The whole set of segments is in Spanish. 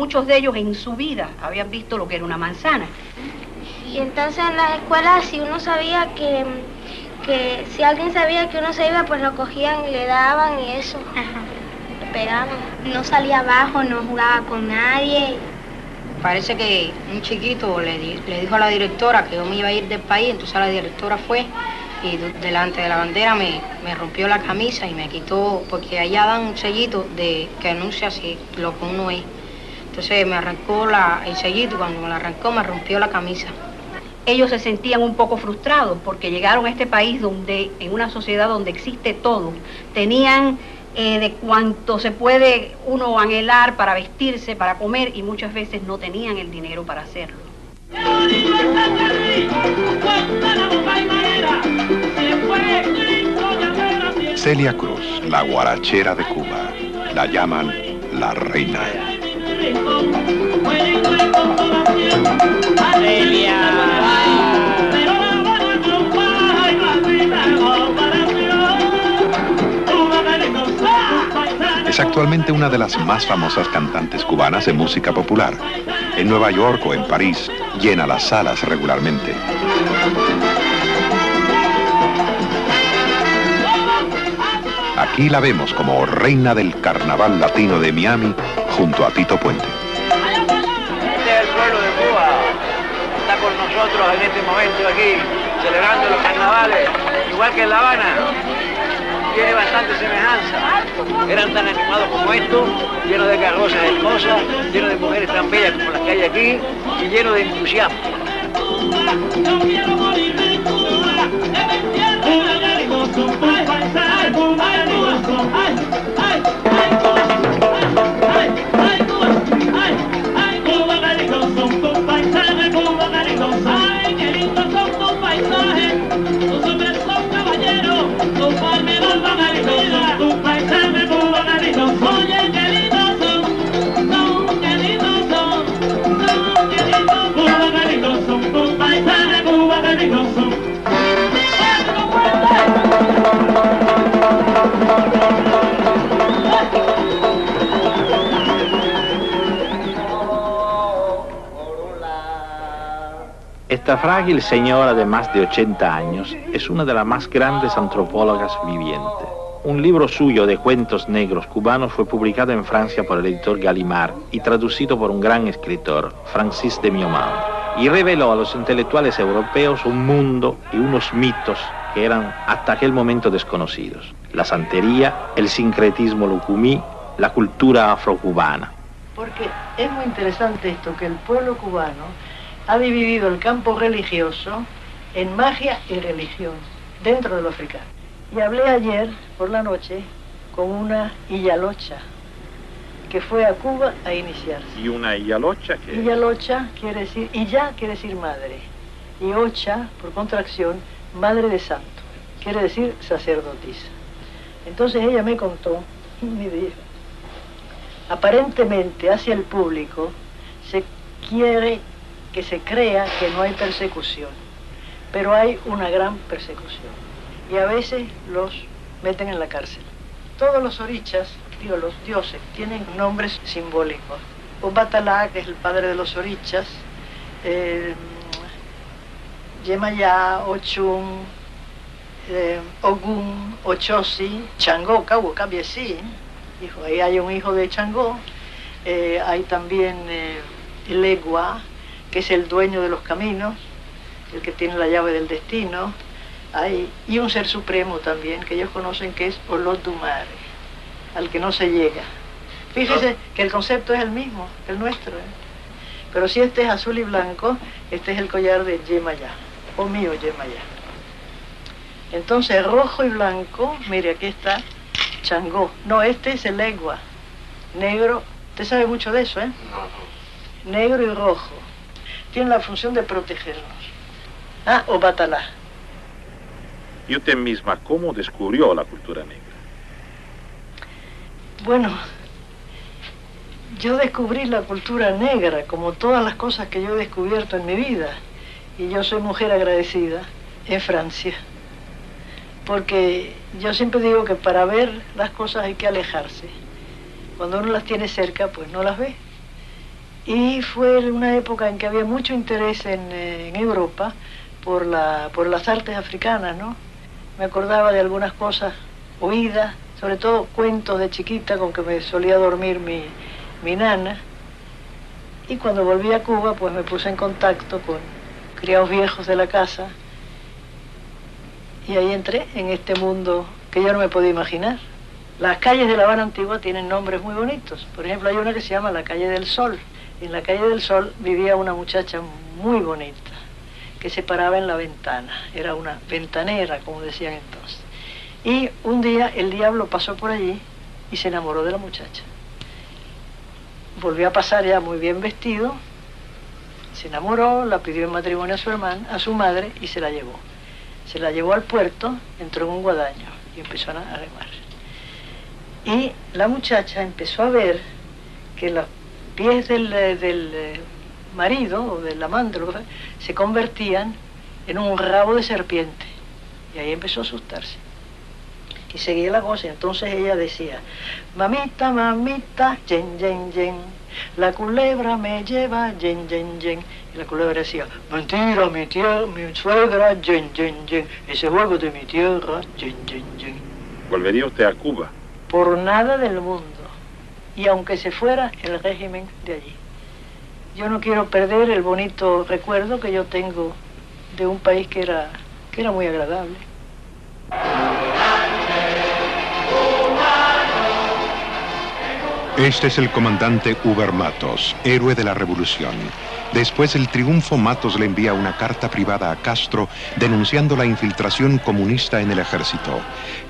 Muchos de ellos en su vida habían visto lo que era una manzana. Y entonces en la escuela, si uno sabía que si alguien sabía que uno se iba, pues lo cogían y le daban y eso. Le pegaban. No salía abajo, no jugaba con nadie. Parece que un chiquito le dijo a la directora que yo me iba a ir del país, entonces la directora fue y delante de la bandera me rompió la camisa y me quitó, porque allá dan un sellito que anuncia así lo que uno es. Entonces me arrancó el sellito y cuando me lo arrancó me rompió la camisa. Ellos se sentían un poco frustrados porque llegaron a este país donde, en una sociedad donde existe todo, tenían de cuanto se puede uno anhelar para vestirse, para comer, y muchas veces no tenían el dinero para hacerlo. Celia Cruz, la guarachera de Cuba, la llaman la reina. Es actualmente una de las más famosas cantantes cubanas de música popular. En Nueva York o en París, llena las salas regularmente. Aquí la vemos como reina del carnaval latino de Miami, junto a Tito Puente. Este es el pueblo de Cuba, está con nosotros en este momento aquí, celebrando los carnavales, igual que en La Habana. Tiene bastante semejanza. Eran tan animados como estos, llenos de carrozas hermosas, llenos de mujeres tan bellas como las que hay aquí y llenos de entusiasmo. Esta frágil señora de más de 80 años es una de las más grandes antropólogas vivientes. Un libro suyo de cuentos negros cubanos fue publicado en Francia por el editor Gallimard y traducido por un gran escritor, Francis de Miomand, y reveló a los intelectuales europeos un mundo y unos mitos que eran hasta aquel momento desconocidos. La santería, el sincretismo lucumí, la cultura afrocubana. Porque es muy interesante esto, que el pueblo cubano ha dividido el campo religioso en magia y religión dentro de lo africano. Y hablé ayer por la noche con una Iyalocha que fue a Cuba a iniciarse. ¿Y una Iyalocha qué? Iyalocha quiere decir, Iya quiere decir madre, y Ocha, por contracción, madre de santo, quiere decir sacerdotisa. Entonces ella me contó y me dijo, aparentemente hacia el público se quiere que se crea que no hay persecución, pero hay una gran persecución y a veces los meten en la cárcel. Todos los orichas, digo, los dioses, tienen nombres simbólicos. Obatalá, que es el padre de los orichas, Yemayá, Ochun, Ogún, Ochosi, Changó, Cabo, Cabiesí, ahí hay un hijo de Changó, hay también Legua, que es el dueño de los caminos, el que tiene la llave del destino, y un ser supremo también, que ellos conocen que es Olodumare, al que no se llega. Fíjese que el concepto es el mismo, el nuestro, pero si este es azul y blanco, este es el collar de Yemayá, o mío Yemayá. Entonces rojo y blanco, mire aquí está Changó, no, este es el Legua, negro, usted sabe mucho de eso, negro y rojo. Tiene la función de protegernos. Obatalá. ¿Y usted misma cómo descubrió la cultura negra? Bueno, yo descubrí la cultura negra, como todas las cosas que yo he descubierto en mi vida, y yo soy mujer agradecida, en Francia. Porque yo siempre digo que para ver las cosas hay que alejarse. Cuando uno las tiene cerca, pues no las ve. Y fue una época en que había mucho interés en Europa por las artes africanas, ¿no? Me acordaba de algunas cosas oídas, sobre todo cuentos de chiquita con que me solía dormir mi nana. Y cuando volví a Cuba, pues me puse en contacto con criados viejos de la casa. Y ahí entré en este mundo que yo no me podía imaginar. Las calles de La Habana antigua tienen nombres muy bonitos. Por ejemplo, hay una que se llama la Calle del Sol. En la Calle del Sol vivía una muchacha muy bonita, que se paraba en la ventana. Era una ventanera, como decían entonces. Y un día el diablo pasó por allí y se enamoró de la muchacha. Volvió a pasar ya muy bien vestido, se enamoró, la pidió en matrimonio a su madre y se la llevó. Se la llevó al puerto, entró en un guadaño y empezó a remar. Y la muchacha empezó a ver que los pies del marido o del amante se convertían en un rabo de serpiente. Y ahí empezó a asustarse. Y seguía la cosa, y entonces ella decía: mamita, mamita, yen, yen, yen, la culebra me lleva, yen, yen, yen. Y la culebra decía: mentira, mi suegra, yen, yen, yen, ese juego de mi tierra, yen, yen, yen. ¿Volvería usted a Cuba? Por nada del mundo, y aunque se fuera el régimen de allí. Yo no quiero perder el bonito recuerdo que yo tengo de un país que era muy agradable. Este es el comandante Huber Matos, héroe de la revolución. Después del triunfo, Matos le envía una carta privada a Castro denunciando la infiltración comunista en el ejército.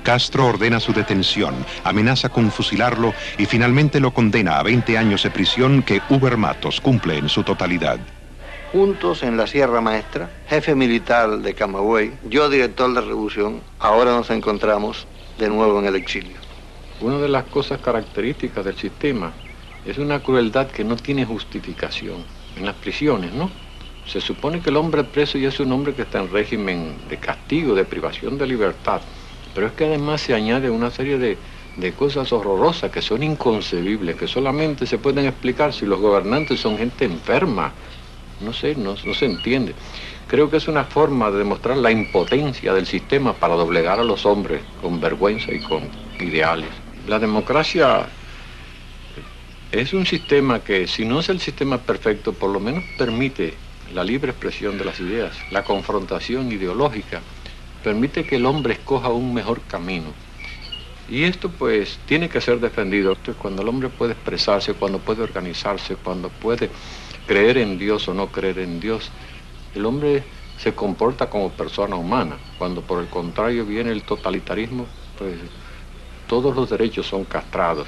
Castro ordena su detención, amenaza con fusilarlo y finalmente lo condena a 20 años de prisión que Huber Matos cumple en su totalidad. Juntos en la Sierra Maestra, jefe militar de Camagüey, yo director de la revolución, ahora nos encontramos de nuevo en el exilio. Una de las cosas características del sistema es una crueldad que no tiene justificación. En las prisiones, ¿no? Se supone que el hombre preso ya es un hombre que está en régimen de castigo, de privación de libertad. Pero es que además se añade una serie de cosas horrorosas que son inconcebibles, que solamente se pueden explicar si los gobernantes son gente enferma. No sé, no se entiende. Creo que es una forma de demostrar la impotencia del sistema para doblegar a los hombres con vergüenza y con ideales. La democracia es un sistema que, si no es el sistema perfecto, por lo menos permite la libre expresión de las ideas, la confrontación ideológica, permite que el hombre escoja un mejor camino. Y esto pues tiene que ser defendido. Esto es cuando el hombre puede expresarse, cuando puede organizarse, cuando puede creer en Dios o no creer en Dios. El hombre se comporta como persona humana. Cuando por el contrario viene el totalitarismo, pues todos los derechos son castrados.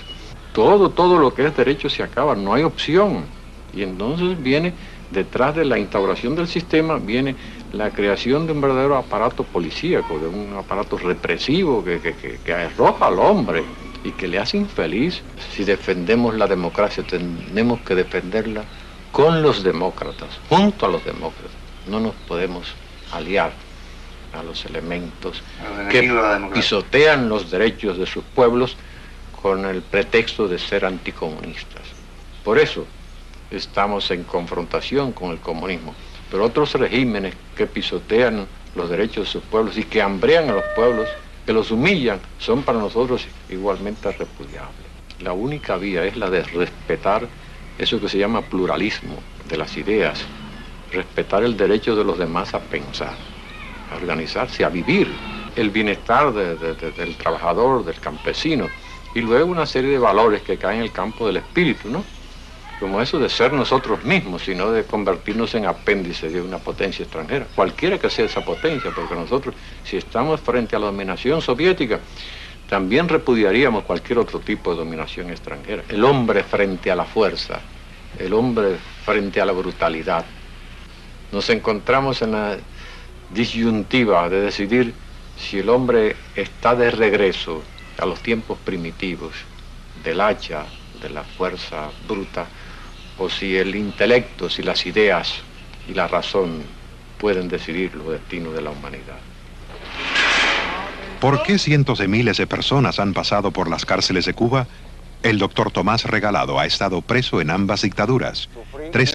Todo lo que es derecho se acaba, no hay opción. Y entonces viene, detrás de la instauración del sistema, viene la creación de un verdadero aparato policíaco, de un aparato represivo que arroja al hombre y que le hace infeliz. Si defendemos la democracia, tenemos que defenderla con los demócratas, junto a los demócratas. No nos podemos aliar a los elementos que pisotean los derechos de sus pueblos con el pretexto de ser anticomunistas. Por eso estamos en confrontación con el comunismo. Pero otros regímenes que pisotean los derechos de sus pueblos y que hambrean a los pueblos, que los humillan, son para nosotros igualmente repudiables. La única vía es la de respetar eso que se llama pluralismo de las ideas, respetar el derecho de los demás a pensar, a organizarse, a vivir, el bienestar del trabajador, del campesino, y luego una serie de valores que caen en el campo del espíritu, ¿no? Como eso de ser nosotros mismos, sino de convertirnos en apéndice de una potencia extranjera, cualquiera que sea esa potencia, porque nosotros, si estamos frente a la dominación soviética, también repudiaríamos cualquier otro tipo de dominación extranjera. El hombre frente a la fuerza, el hombre frente a la brutalidad. Nos encontramos en la disyuntiva de decidir si el hombre está de regreso a los tiempos primitivos, del hacha, de la fuerza bruta, o si el intelecto, si las ideas y la razón pueden decidir los destinos de la humanidad. ¿Por qué cientos de miles de personas han pasado por las cárceles de Cuba? El doctor Tomás Regalado ha estado preso en ambas dictaduras. 3